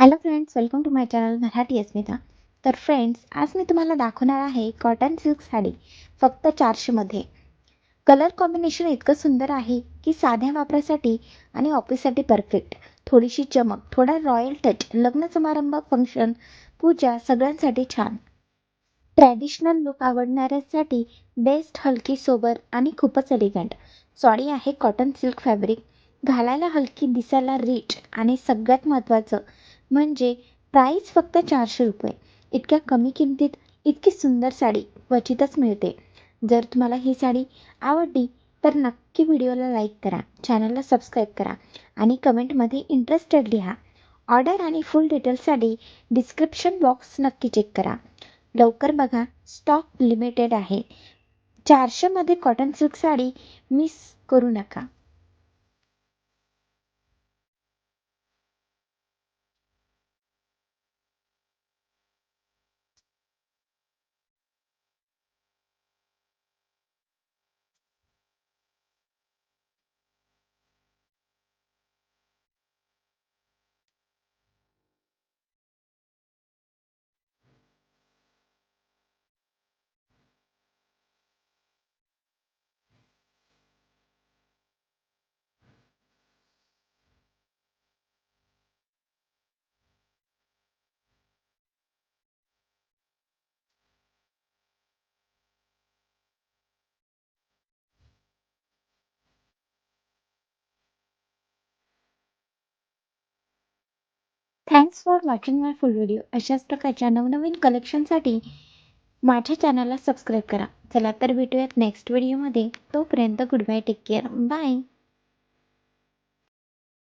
Hello friends, welcome to my channel Marathi Asmita. तर friends, आज मी तुम्हाला दाखवणार आहे कॉटन सिल्क साडी फक्त 400मध्ये. कलर कॉम्बिनेशन इतकं सुंदर आहे की साध्या वापरासाठी आणि ऑफिससाठी परफेक्ट. थोडीशी चमक, थोडा रॉयल टच, लग्न समारंभ, फंक्शन, पूजा सगळ्यांसाठी छान. ट्रॅडिशनल लुक आवडणाऱ्यांसाठी बेस्ट, हलकी, सोबर आणि खूपच एलिगंट. साडी आहे कॉटन सिल्क फॅब्रिक, घालायला हलकी, दिसायला रिच आणि सगळ्यात महत्त्वाचं म्हणजे प्राईस फक्त 400 रुपये. इतक्या कमी किमतीत इतकी सुंदर साडी क्वचितच मिळते. जर तुम्हाला ही साडी आवडली तर नक्की व्हिडिओला लाईक करा, चॅनलला सबस्क्राईब करा आणि कमेंटमध्ये इंटरेस्टेड लिहा. ऑर्डर आणि फुल डिटेल्ससाठी डिस्क्रिप्शन बॉक्स नक्की चेक करा. लवकर बघा, स्टॉक लिमिटेड आहे. 400मध्ये कॉटन सिल्क साडी मिस करू नका. Thanks for watching my full video. अशाच प्रकारच्या नवनवीन कलेक्शनसाठी माझ्या चॅनलला सबस्क्राईब करा. चला तर भेटूयात नेक्स्ट व्हिडिओमध्ये. तोपर्यंत goodbye, take care, bye.